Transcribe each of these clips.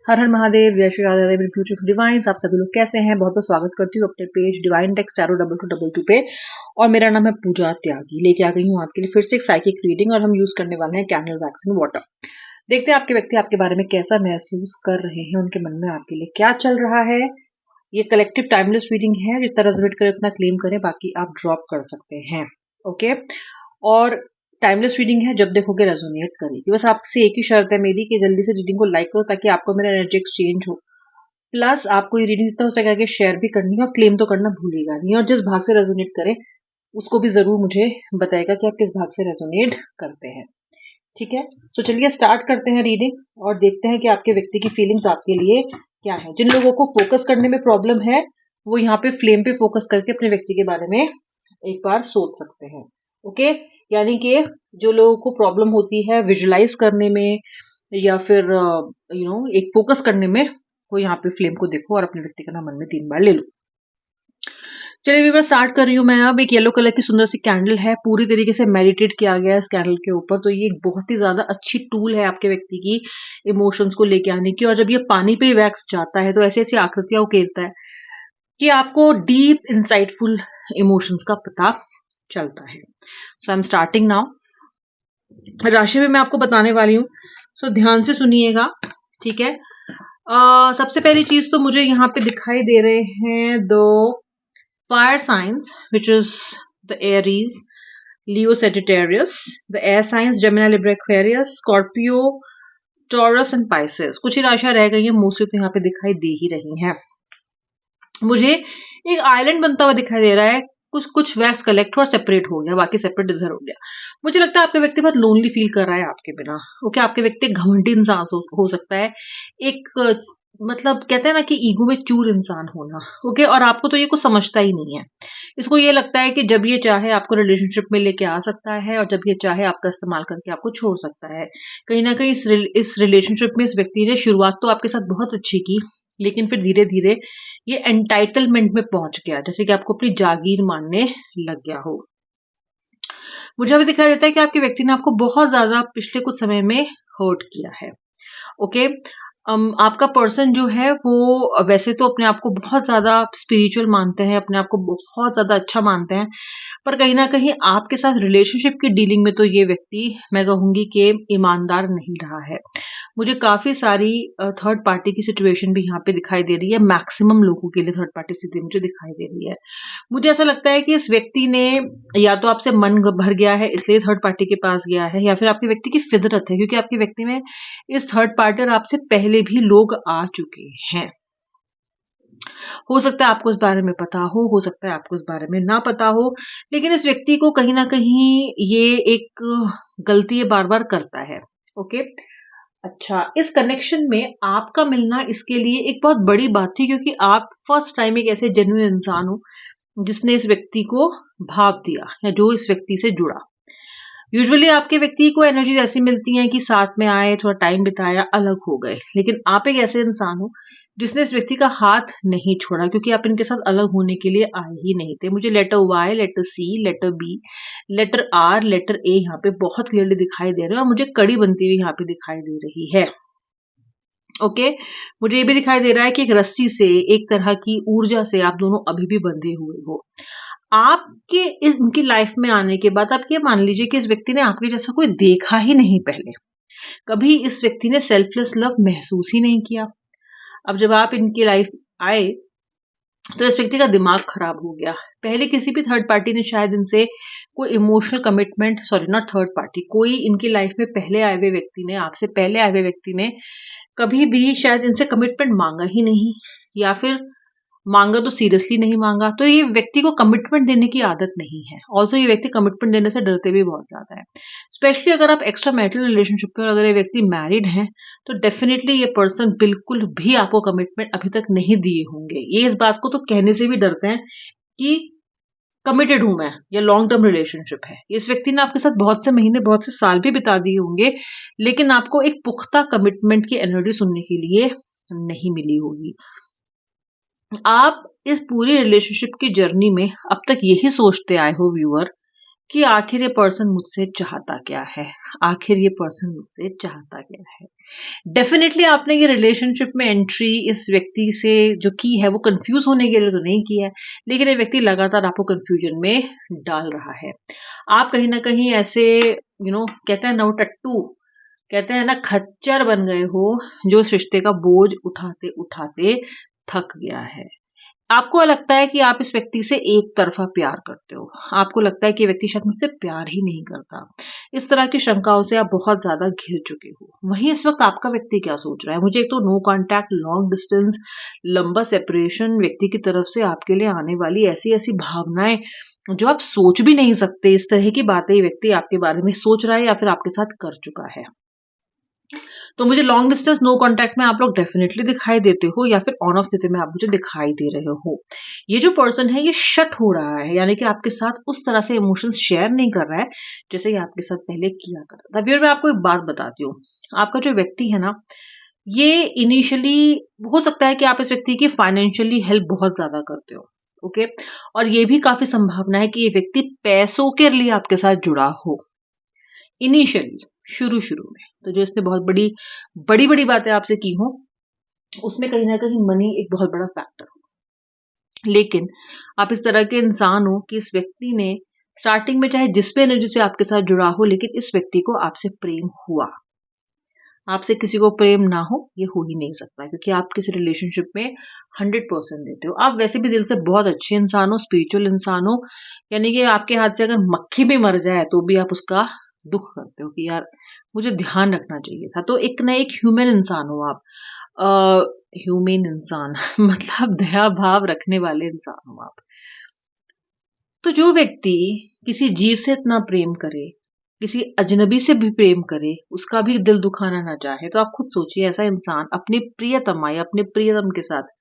हर हर महादेव, जय श्री राधे देवी, beautiful divine's. आप सभी लोग कैसे हैं? बहुत बहुत स्वागत करती हूँ अपने पेज डिवाइन टेक्स्ट टैरो 2222 पे। और मेरा नाम है पूजा त्यागी। लेके आ गई हूँ आपके लिए फिर से एक साइकिक रीडिंग और हम यूज करने वाले हैं कैंडल वैक्स इन वाटर। देखते हैं आपके व्यक्ति आपके बारे में कैसा महसूस कर रहे हैं, उनके मन में आपके लिए क्या चल रहा है। ये कलेक्टिव टाइमलेस रीडिंग है, जितना रेजोनेट करे उतना क्लेम करें, बाकी आप ड्रॉप कर सकते हैं। ओके, और टाइमलेस रीडिंग है, जब देखोगे रेजोनेट करेगी। बस आपसे एक ही शर्त है मेरी कि जल्दी से रीडिंग को लाइक करो ताकि आपको मेरा एनर्जी एक्सचेंज हो। प्लस आपको ये रीडिंग जितना हो सके आगे शेयर भी करनी है और क्लेम तो करना भूलिएगा नहीं। और जिस भाग से रेजोनेट करे उसको भी जरूर मुझे बताएगा कि आप किस भाग से रेजोनेट करते हैं। ठीक है, तो चलिए स्टार्ट करते हैं रीडिंग और देखते हैं कि आपके व्यक्ति की फीलिंग्स आपके लिए क्या है। जिन लोगों को फोकस करने में प्रॉब्लम है वो यहाँ पे फ्लेम पे फोकस करके अपने व्यक्ति के बारे में एक बार सोच सकते हैं। ओके, यानी कि जो लोगों को प्रॉब्लम होती है विजुलाइज करने में या फिर एक फोकस करने में, वो यहाँ पे फ्लेम को देखो और अपने व्यक्ति का नाम मन में 3 बार ले लो। चलिए भी मैं स्टार्ट कर रही हूँ। मैं अब एक येलो कलर की सुंदर सी कैंडल है, पूरी तरीके से मेडिटेट किया गया है इस कैंडल के ऊपर। तो ये एक बहुत ही ज्यादा अच्छी टूल है आपके व्यक्ति की इमोशंस को लेके आने की। और जब ये पानी पे वैक्स जाता है तो ऐसी ऐसी आकृतियां उकेरता है कि आपको डीप इंसाइटफुल इमोशंस का पता चलता है। सो आई एम स्टार्टिंग नाउ। राशि भी मैं आपको बताने वाली हूँ, सो ध्यान से सुनिएगा। ठीक है, सबसे पहली चीज तो मुझे यहाँ पे दिखाई दे रहे हैं 2 fire science, which is the Aries, Leo Sagittarius, the air science Gemini Libra Aquarius, Scorpio, taurus and Pisces. कुछ ही राशियां रह गई हैं, मोस्टली तो यहाँ पे दिखाई दे ही रही हैं। मुझे एक आइलैंड बनता हुआ दिखाई दे रहा है, कुछ वैक्स कलेक्ट हुआ और सेपरेट हो गया, बाकी सेपरेट इधर हो गया। मुझे लगता है आपका व्यक्ति बहुत लोनली फील कर रहा है आपके बिना। ओके, आपके व्यक्ति एक घमंडी इंसान हो सकता है, एक मतलब कहते हैं ना कि ईगो में चूर इंसान होना। ओके, और आपको तो ये कुछ समझता ही नहीं है। इसको ये लगता है कि जब ये चाहे आपको रिलेशनशिप में लेके आ सकता है और जब ये चाहे आपका इस्तेमाल करके आपको छोड़ सकता है। कहीं ना कहीं इस रिलेशनशिप में इस व्यक्ति ने शुरुआत तो आपके साथ बहुत अच्छी की, लेकिन फिर धीरे धीरे ये एंटाइटलमेंट में पहुंच गया, जैसे कि आपको अपनी जागीर मानने लग गया हो। मुझे अभी दिखाई देता है कि आपके व्यक्ति ने आपको बहुत ज्यादा पिछले कुछ समय में हर्ट किया है। ओके, आपका पर्सन जो है वो वैसे तो अपने आप को बहुत ज्यादा स्पिरिचुअल मानते हैं, अपने आप को बहुत ज्यादा अच्छा मानते हैं, पर कहीं ना कहीं आपके साथ रिलेशनशिप की डीलिंग में तो ये व्यक्ति, मैं कहूंगी कि ईमानदार नहीं रहा है। मुझे काफी सारी थर्ड पार्टी की सिचुएशन भी यहाँ पे दिखाई दे रही है। मैक्सिमम लोगों के लिए थर्ड पार्टी स्थिति मुझे दिखाई दे रही है। मुझे ऐसा लगता है कि इस व्यक्ति ने या तो आपसे मन भर गया है इसलिए थर्ड पार्टी के पास गया है, या फिर आपके व्यक्ति की फितरत है, क्योंकि आपके व्यक्ति में इस थर्ड पार्टी और आपसे पहले भी लोग आ चुके हैं। हो सकता है आपको इस बारे में पता हो सकता है आपको इस बारे में ना पता हो, लेकिन इस व्यक्ति को कहीं ना कहीं ये एक गलती ये बार बार करता है। ओके, अच्छा, इस कनेक्शन में आपका मिलना इसके लिए एक बहुत बड़ी बात थी, क्योंकि आप फर्स्ट टाइम एक ऐसे जेन्युइन इंसान हो जिसने इस व्यक्ति को भाव दिया या जो इस व्यक्ति से जुड़ा। यूजुअली आपके व्यक्ति को एनर्जी ऐसी मिलती है कि साथ में आए, थोड़ा टाइम बिताया, अलग हो गए, लेकिन आप एक ऐसे इंसान हो जिसने इस व्यक्ति का हाथ नहीं छोड़ा, क्योंकि आप इनके साथ अलग होने के लिए आए ही नहीं थे। मुझे letter Y, letter C, letter B, letter R, letter A यहाँ पे बहुत क्लियरली दिखाई दे रहे हैं और मुझे कड़ी बनती हुई यहाँ पे दिखाई दे रही है। ओके, मुझे ये भी दिखाई दे रहा है कि एक रस्सी से, एक तरह की ऊर्जा से आप दोनों अभी भी बंधे हुए हो। आपके इनकी लाइफ में आने के बाद आप ये मान लीजिए कि इस व्यक्ति ने आपके जैसा कोई देखा ही नहीं पहले। कभी इस व्यक्ति ने सेल्फलेस लव महसूस ही नहीं किया। अब जब आप इनकी लाइफ आए तो इस व्यक्ति का दिमाग खराब हो गया। पहले किसी भी थर्ड पार्टी ने शायद इनसे कोई emotional commitment, sorry not third party, कोई इनकी लाइफ में पहले आए हुए व्यक्ति ने, आपसे पहले आए हुए व्यक्ति ने कभी भी शायद इनसे कमिटमेंट मांगा ही नहीं, या फिर मांगा तो सीरियसली नहीं मांगा। तो ये व्यक्ति को कमिटमेंट देने की आदत नहीं है। ऑल्सो ये व्यक्ति कमिटमेंट देने से डरते भी बहुत ज्यादा है, स्पेशली अगर आप एक्स्ट्रा मैरिटल रिलेशनशिप में, अगर ये व्यक्ति मैरिड है तो डेफिनेटली ये पर्सन बिल्कुल भी आपको कमिटमेंट अभी तक नहीं दिए होंगे। ये इस बात को तो कहने से भी डरते हैं कि कमिटेड हूं मैं, या लॉन्ग टर्म रिलेशनशिप है। इस व्यक्ति ने आपके साथ बहुत से महीने, बहुत से साल भी बिता दिए होंगे, लेकिन आपको एक पुख्ता कमिटमेंट की एनर्जी सुनने के लिए नहीं मिली होगी। आप इस पूरी रिलेशनशिप की जर्नी में अब तक यही सोचते आए हो व्यूअर कि आखिर ये पर्सन मुझसे चाहता क्या है, आखिर ये पर्सन मुझसे चाहता क्या है। डेफिनेटली आपने ये रिलेशनशिप में एंट्री इस व्यक्ति से जो की है वो कंफ्यूज होने के लिए तो नहीं की है, लेकिन ये व्यक्ति लगातार आपको कंफ्यूजन में डाल रहा है। आप कहीं ना कहीं ऐसे कहते हैं ना वो टट्टू, कहते हैं ना खच्चर बन गए हो, जो इस रिश्ते का बोझ उठाते उठाते थक गया है। आपको लगता है कि आप इस व्यक्ति से एक तरफा प्यार करते हो, आपको लगता है कि ये व्यक्ति शायद मुझसे प्यार ही नहीं करता। इस तरह की शंकाओं से आप बहुत ज्यादा घिर चुके हो। वहीं इस वक्त आपका व्यक्ति क्या सोच रहा है? मुझे एक तो नो कांटेक्ट, लॉन्ग डिस्टेंस, लंबा सेपरेशन, व्यक्ति की तरफ से आपके लिए आने वाली ऐसी ऐसी भावनाएं जो आप सोच भी नहीं सकते, इस तरह की बातें ये व्यक्ति आपके बारे में सोच रहा है या फिर आपके साथ कर चुका है। तो मुझे लॉन्ग डिस्टेंस नो कांटेक्ट में आप लोग डेफिनेटली दिखाई देते हो, या फिर ऑन ऑफ स्थिति में आप मुझे दिखाई दे रहे हो। ये जो पर्सन है ये शट हो रहा है, यानी कि आपके साथ उस तरह से इमोशंस शेयर नहीं कर रहा है जैसे ये आपके साथ पहले किया करता था। फिर मैं आपको एक बात बताती हूँ, आपका जो व्यक्ति है ना, ये इनिशियली हो सकता है कि आप इस व्यक्ति की फाइनेंशियली हेल्प बहुत ज्यादा करते हो, ओके। और ये भी काफी संभावना है कि ये व्यक्ति पैसों के लिए आपके साथ जुड़ा हो इनिशियली, शुरू शुरू में। तो जो इसने बहुत बड़ी बड़ी बड़ी बातें आपसे की हो, उसमें कहीं ना कहीं मनी एक बहुत बड़ा फैक्टर हो। लेकिन आप इस तरह के इंसान हो कि इस व्यक्ति ने स्टार्टिंग में चाहे जिस भी एनर्जी से आपके साथ जुड़ा हो, लेकिन इस व्यक्ति को आपसे प्रेम हुआ। आपसे किसी को प्रेम ना हो ये हो ही नहीं सकता, क्योंकि आप किसी रिलेशनशिप में 100% देते हो। आप वैसे भी दिल से बहुत अच्छे इंसान हो, स्पिरिचुअल इंसान हो, यानी कि आपके हाथ से अगर मक्खी भी मर जाए तो भी आप उसका दुख करते हो कि यार मुझे ध्यान रखना चाहिए था। तो एक ना एक ह्यूमन इंसान हो आप, ह्यूमन इंसान मतलब दया भाव रखने वाले इंसान हो आप। तो जो व्यक्ति किसी जीव से इतना प्रेम करे, किसी अजनबी से भी प्रेम करे, उसका भी दिल दुखाना ना चाहे, तो आप खुद सोचिए ऐसा इंसान अपने प्रियतमा या अपने प्रियतम के साथ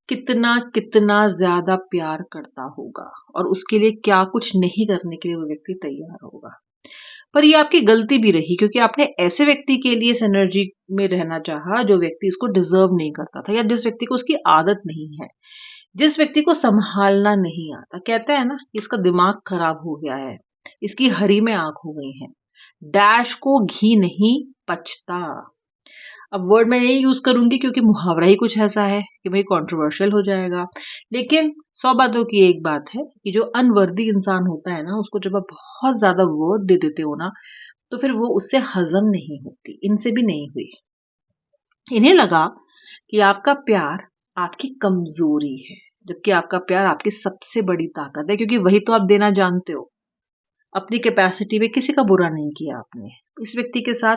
कितना कितना ज्यादा प्यार करता होगा, और उसके लिए क्या कुछ नहीं करने के लिए वो व्यक्ति तैयार होगा। पर ये आपकी गलती भी रही, क्योंकि आपने ऐसे व्यक्ति के लिए इस एनर्जी में रहना चाहा जो व्यक्ति इसको डिजर्व नहीं करता था, या जिस व्यक्ति को उसकी आदत नहीं है, जिस व्यक्ति को संभालना नहीं आता। कहते हैं ना इसका दिमाग खराब हो गया है, इसकी हरी में आंख हो गई है, डैश को घी नहीं पचता। अब वर्ड मैं नहीं यूज करूंगी क्योंकि मुहावरा ही कुछ ऐसा है कि भाई कंट्रोवर्शियल हो जाएगा। लेकिन 100 बातों की एक बात है कि जो अनवर्दी इंसान होता है ना, उसको जब आप बहुत ज्यादा वर्थ दे देते हो ना, तो फिर वो उससे हजम नहीं होती। इनसे भी नहीं हुई। इन्हें लगा कि आपका प्यार आपकी कमजोरी है, जबकि आपका प्यार आपकी सबसे बड़ी ताकत है, क्योंकि वही तो आप देना जानते हो। अपनी कैपेसिटी में किसी का बुरा नहीं किया आपने। इस व्यक्ति के साथ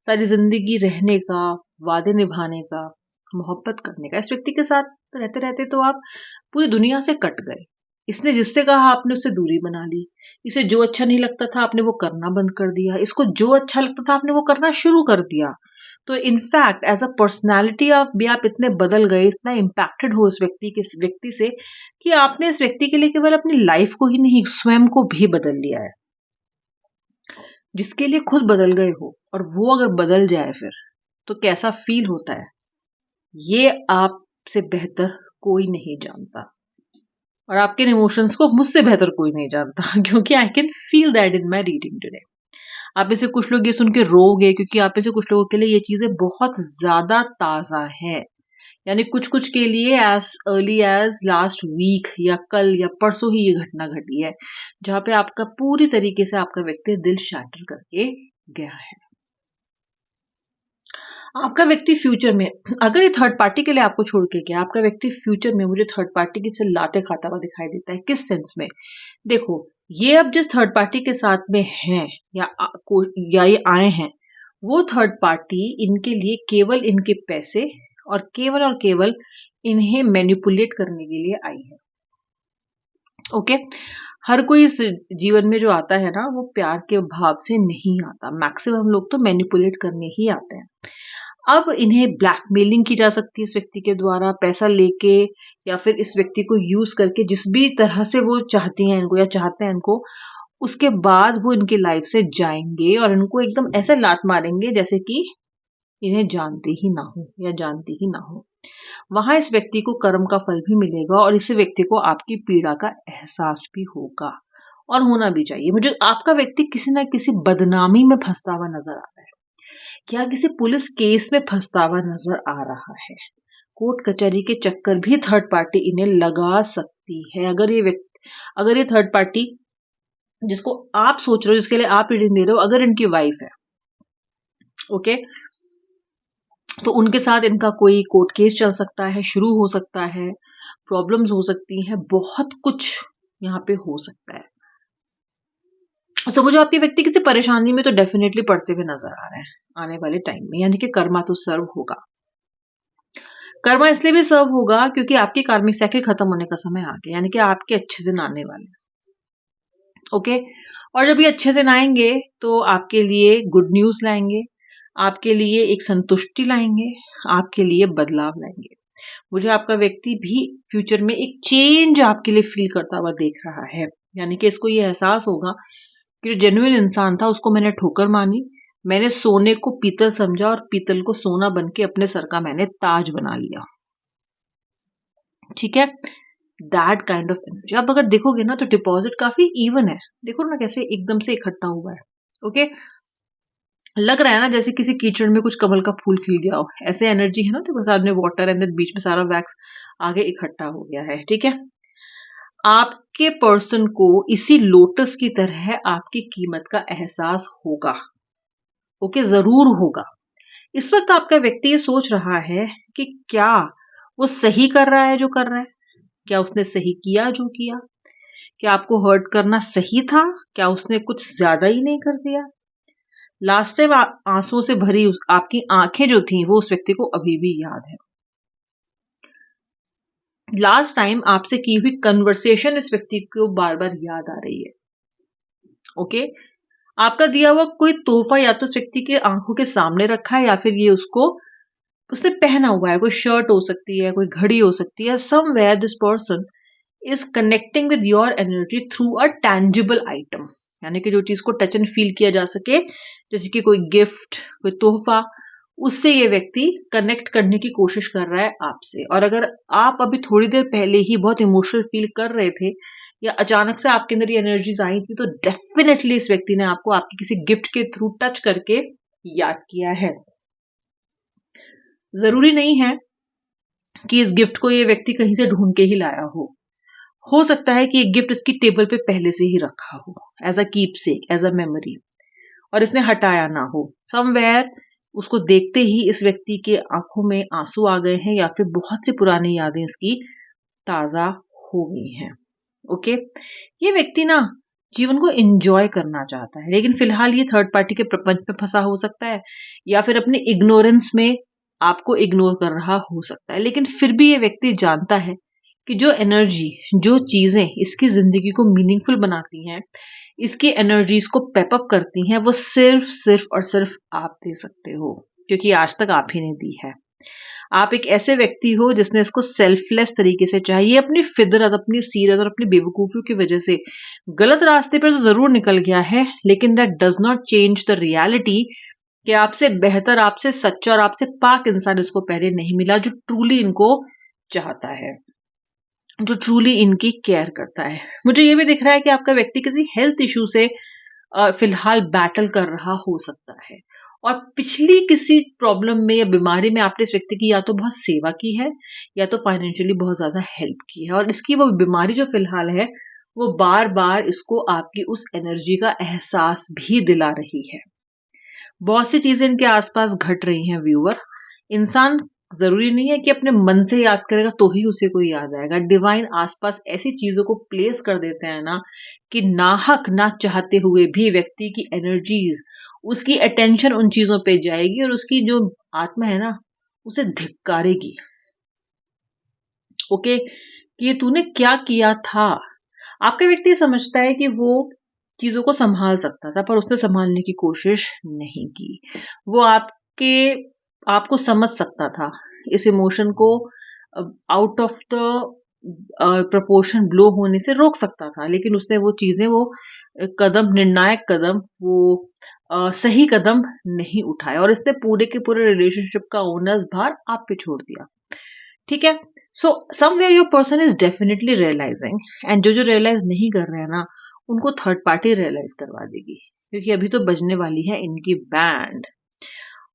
सारी जिंदगी रहने का, वादे निभाने का, मोहब्बत करने का, इस व्यक्ति के साथ रहते रहते तो आप पूरी दुनिया से कट गए। इसने जिससे कहा आपने उससे दूरी बना ली। इसे जो अच्छा नहीं लगता था आपने वो करना बंद कर दिया, इसको जो अच्छा लगता था आपने वो करना शुरू कर दिया। तो इनफैक्ट एज अ पर्सनैलिटी आप इतने बदल गए, इतना इम्पैक्टेड हो इस व्यक्ति से, कि आपने इस व्यक्ति के लिए केवल अपनी लाइफ को ही नहीं, स्वयं को भी बदल लिया है। जिसके लिए खुद बदल गए हो, और वो अगर बदल जाए फिर तो कैसा फील होता है, ये आपसे बेहतर कोई नहीं जानता। और आपके इमोशंस को मुझसे बेहतर कोई नहीं जानता क्योंकि I can feel that in my reading today. आप में से कुछ लोग ये सुन के रोगे, क्योंकि आप में से कुछ लोगों के लिए ये चीजें बहुत ज्यादा ताजा है। यानी कुछ कुछ के लिए as early as last week या कल या परसों ही ये घटना घटी है, जहां पे आपका पूरी तरीके से आपका व्यक्ति दिल शैटर करके गया है। आपका व्यक्ति फ्यूचर में, अगर ये थर्ड पार्टी के लिए आपको छोड़ के गया, आपका व्यक्ति फ्यूचर में मुझे थर्ड पार्टी की से लाते खाता हुआ दिखाई देता है। किस सेंस में? देखो, ये अब जिस थर्ड पार्टी के साथ में हैं या ये आए हैं, वो थर्ड पार्टी इनके लिए केवल इनके पैसे और केवल इन्हें मैनिपुलेट करने के लिए आई है। ओके, हर कोई इस जीवन में जो आता है ना, वो प्यार के भाव से नहीं आता। मैक्सिमम लोग तो मैनिपुलेट करने ही आते हैं। अब इन्हें ब्लैकमेलिंग की जा सकती है इस व्यक्ति के द्वारा, पैसा लेके या फिर इस व्यक्ति को यूज करके, जिस भी तरह से वो चाहती हैं इनको या चाहते हैं इनको। उसके बाद वो इनकी लाइफ से जाएंगे और इनको एकदम ऐसे लात मारेंगे जैसे कि इन्हें जानते ही ना हो या जानती ही ना हो। वहां इस व्यक्ति को कर्म का फल भी मिलेगा और इस व्यक्ति को आपकी पीड़ा का एहसास भी होगा। और होना भी चाहिए। मुझे आपका व्यक्ति किसी ना किसी बदनामी में फंसता हुआ नजर आ रहा है, क्या किसी पुलिस केस में फंसता हुआ नजर आ रहा है। कोर्ट कचहरी के चक्कर भी थर्ड पार्टी इन्हें लगा सकती है। अगर ये थर्ड पार्टी जिसको आप सोच रहे हो, जिसके लिए आप रीडिंग दे रहे हो, अगर इनकी वाइफ है, ओके, तो उनके साथ इनका कोई कोर्ट केस चल सकता है, शुरू हो सकता है, प्रॉब्लम्स हो सकती हैं, बहुत कुछ यहाँ पे हो सकता है। तो मुझे आपके व्यक्ति किसी परेशानी में तो डेफिनेटली पड़ते हुए नजर आ रहे हैं आने वाले टाइम में, यानी कि कर्मा तो सर्व होगा। कर्मा इसलिए भी सर्व होगा क्योंकि आपकी कार्मिक साइकिल खत्म होने का समय आ गया, यानी कि आपके अच्छे दिन आने वाले हैं। ओके, और जब ये अच्छे दिन आएंगे तो आपके लिए गुड न्यूज लाएंगे, आपके लिए एक संतुष्टि लाएंगे, आपके लिए बदलाव लाएंगे। मुझे आपका व्यक्ति भी फ्यूचर में एक चेंज आपके लिए फील करता हुआ देख रहा है, यानी कि इसको ये एहसास होगा कि जो जेन्युइन इंसान था उसको मैंने ठोकर मानी, मैंने सोने को पीतल समझा और पीतल को सोना बन के अपने सर का मैंने ताज बना लिया। ठीक है, दैट काइंड ऑफ एनर्जी। अब अगर देखोगे ना तो डिपॉजिट काफी इवन है, देखो ना कैसे एकदम से इकट्ठा हुआ है। ओके, लग रहा है ना जैसे किसी कीचड़ में कुछ कमल का फूल खिल गया हो, ऐसे एनर्जी है ना। देखो सामने वाटर एंड देन बीच में सारा वैक्स आगे इकट्ठा हो गया है। ठीक है, आपके पर्सन को इसी लोटस की तरह आपकी कीमत का एहसास होगा। ओके, जरूर होगा। इस वक्त आपका व्यक्ति ये सोच रहा है कि क्या वो सही कर रहा है जो कर रहा है, क्या उसने सही किया जो किया, क्या आपको हर्ट करना सही था, क्या उसने कुछ ज्यादा ही नहीं कर दिया। लास्ट टाइम आंसुओं से भरी आपकी आंखें जो थी वो उस व्यक्ति को अभी भी याद है। लास्ट टाइम आपसे की हुई कन्वर्सेशन इस व्यक्ति को बार बार याद आ रही है। ओके, आपका दिया हुआ कोई तोहफा या तो इस व्यक्ति के आंखों के सामने रखा है या फिर ये उसने पहना हुआ है। कोई शर्ट हो सकती है, कोई घड़ी हो सकती है। Somewhere this person is connecting with your energy through a tangible item, यानी कि जो चीज को टच एंड फील किया जा सके, जैसे कि कोई गिफ्ट, कोई तोहफा, उससे ये व्यक्ति कनेक्ट करने की कोशिश कर रहा है आपसे। और अगर आप अभी थोड़ी देर पहले ही बहुत इमोशनल फील कर रहे थे या अचानक से आपके अंदर ये एनर्जीज आई थी, तो डेफिनेटली इस व्यक्ति ने आपको आपकी किसी गिफ्ट के थ्रू टच करके याद किया है। जरूरी नहीं है कि इस गिफ्ट को ये व्यक्ति कहीं से ढूंढ के ही लाया हो सकता है कि एक गिफ्ट इसकी टेबल पे पहले से ही रखा हो, as a keepsake, as a memory, और इसने हटाया ना हो। समवेयर उसको देखते ही इस व्यक्ति के आंखों में आंसू आ गए हैं या फिर बहुत सी पुरानी यादें इसकी ताजा हो गई हैं। ओके, ये व्यक्ति ना जीवन को एंजॉय करना चाहता है, लेकिन फिलहाल ये थर्ड पार्टी के प्रपंच में फंसा हो सकता है या फिर अपने इग्नोरेंस में आपको इग्नोर कर रहा हो सकता है। लेकिन फिर भी ये व्यक्ति जानता है कि जो एनर्जी, जो चीजें इसकी जिंदगी को मीनिंगफुल बनाती हैं, इसकी एनर्जीज को पेपअप करती हैं, वो सिर्फ और सिर्फ आप दे सकते हो, क्योंकि आज तक आप ही ने दी है। आप एक ऐसे व्यक्ति हो जिसने इसको सेल्फलेस तरीके से चाहिए, अपनी फितरत, अपनी सीरत और अपनी बेवकूफियों की वजह से गलत रास्ते पर तो जरूर निकल गया है, लेकिन that does not change the reality कि आपसे बेहतर, आपसे सच्चा और आपसे पाक इंसान इसको पहले नहीं मिला, जो ट्रूली इनको चाहता है, जो ट्रूली इनकी केयर करता है। मुझे ये भी दिख रहा है कि आपका व्यक्ति किसी हेल्थ इश्यू से फिलहाल बैटल कर रहा हो सकता है, और पिछली किसी प्रॉब्लम में या बीमारी में आपने इस व्यक्ति की या तो बहुत सेवा की है या तो फाइनेंशियली बहुत ज्यादा हेल्प की है, और इसकी वो बीमारी जो फिलहाल है वो बार बार इसको आपकी उस एनर्जी का एहसास भी दिला रही है। बहुत सी चीजें इनके आसपास घट रही हैं व्यूअर। इंसान जरूरी नहीं है कि अपने मन से याद करेगा तो ही उसे कोई याद आएगा। डिवाइन आसपास ऐसी चीजों को प्लेस कर देते हैं ना कि नाहक ना चाहते हुए भी व्यक्ति की एनर्जीज, उसकी अटेंशन उन चीजों पे जाएगी और उसकी जो आत्मा है ना उसे धिक्कारेगी। ओके, कि ये तूने क्या किया था। आपका व्यक्ति समझता है कि वो चीजों को संभाल सकता था पर उसने संभालने की कोशिश नहीं की। वो आपको समझ सकता था, इस इमोशन को out of the proportion blow होने से रोक सकता था, लेकिन उसने वो चीजें, वो कदम, निर्णायक कदम, वो सही कदम नहीं उठाया और इसने पूरे के पूरे रिलेशनशिप का ओनर्स भार आप पे छोड़ दिया। ठीक है, so somewhere your person is definitely realising, and जो रियलाइज नहीं कर रहे हैं ना उनको थर्ड पार्टी रियलाइज करवा देगी, क्योंकि अभी तो बजने वाली है इनकी बैंड।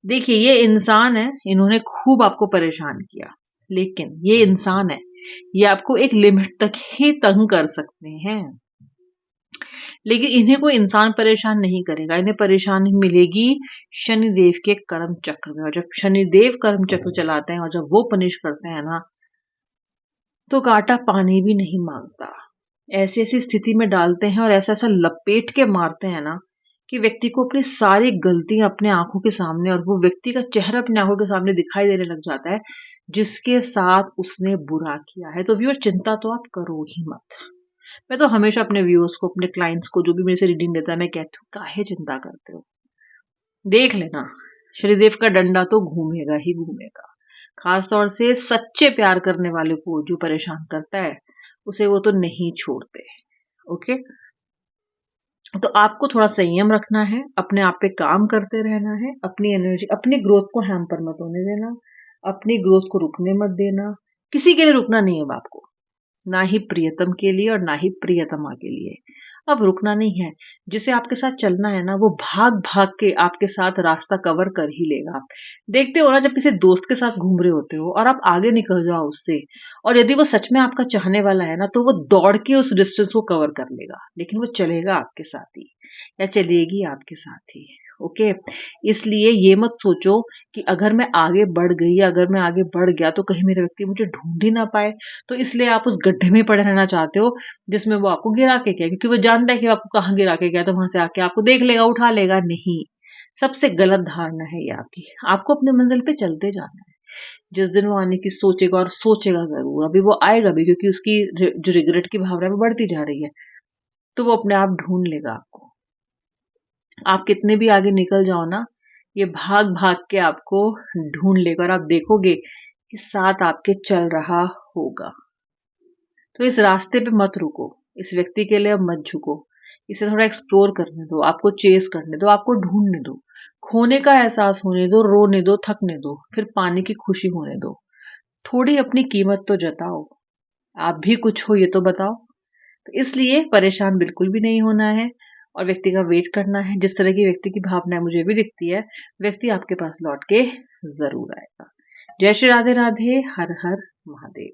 देखिए ये इंसान है, इन्होंने खूब आपको परेशान किया, लेकिन ये इंसान है, ये आपको एक लिमिट तक ही तंग कर सकते हैं, लेकिन इन्हें कोई इंसान परेशान नहीं करेगा। इन्हें परेशानी मिलेगी शनिदेव के कर्म चक्र में, और जब शनिदेव कर्म चक्र चलाते हैं और जब वो पनिश करते हैं ना, तो कांटा पानी भी नहीं मांगता। ऐसी ऐसी स्थिति में डालते हैं और ऐसा ऐसा लपेट के मारते हैं ना कि व्यक्ति को अपनी सारी गलतियां अपने आंखों के सामने, और वो व्यक्ति का चेहरा अपने आंखों के सामने दिखाई देने लग जाता है जिसके साथ उसने बुरा किया है। तो व्यूअर, चिंता तो आप करो ही मत। मैं तो हमेशा अपने व्यूअर्स को, अपने क्लाइंट्स को, जो भी मेरे से रीडिंग देता है, मैं कहती हूँ काहे चिंता करते हो, देख लेना शनिदेव का डंडा तो घूमेगा ही घूमेगा। खास तौर से सच्चे प्यार करने वाले को जो परेशान करता है, उसे वो तो नहीं छोड़ते। ओके, तो आपको थोड़ा संयम रखना है, अपने आप पे काम करते रहना है, अपनी एनर्जी, अपनी ग्रोथ को हैम्पर मत होने देना, अपनी ग्रोथ को रुकने मत देना। किसी के लिए रुकना नहीं है अब आपको, ना ही प्रियतम के लिए और ना ही प्रियतमा के लिए। अब रुकना नहीं है। जिसे आपके साथ चलना है ना, वो भाग भाग के आपके साथ रास्ता कवर कर ही लेगा। देखते हो ना, जब किसी दोस्त के साथ घूम रहे होते हो और आप आगे निकल जाओ उससे, और यदि वो सच में आपका चाहने वाला है ना, तो वो दौड़ के उस डिस्टेंस को कवर कर लेगा, लेकिन वो चलेगा आपके साथ ही, या चलेगी आपके साथ ही। ओके, इसलिए ये मत सोचो कि अगर मैं आगे बढ़ गई या अगर मैं आगे बढ़ गया तो कहीं मेरा व्यक्ति मुझे ढूंढ ही ना पाए, तो इसलिए आप उस गड्ढे में पड़े रहना चाहते हो जिसमें वो आपको गिरा के गया, क्योंकि वो जानता है कि वो आपको कहाँ गिरा के गया, तो वहां से आके आपको देख लेगा, उठा लेगा। नहीं, सबसे गलत धारणा है ये आपकी। आपको अपने मंजिल पे चलते जाना है। जिस दिन वो आने की सोचेगा, और सोचेगा जरूर, अभी वो आएगा भी, क्योंकि उसकी जो रिग्रेट की भावना है वो बढ़ती जा रही है, तो वो अपने आप ढूंढ लेगा आपको। आप कितने भी आगे निकल जाओ ना, ये भाग भाग के आपको ढूंढ लेगा, और आप देखोगे कि साथ आपके चल रहा होगा। तो इस रास्ते पे मत रुको, इस व्यक्ति के लिए अब मत झुको, इसे थोड़ा एक्सप्लोर करने दो, आपको चेस करने दो, आपको ढूंढने दो, खोने का एहसास होने दो, रोने दो, थकने दो, फिर पाने की खुशी होने दो। थोड़ी अपनी कीमत तो जताओ, आप भी कुछ हो ये तो बताओ। तो इसलिए परेशान बिल्कुल भी नहीं होना है, और व्यक्ति का वेट करना है। जिस तरह की व्यक्ति की भावना मुझे भी दिखती है, व्यक्ति आपके पास लौट के जरूर आएगा। जय श्री राधे राधे, हर हर महादेव।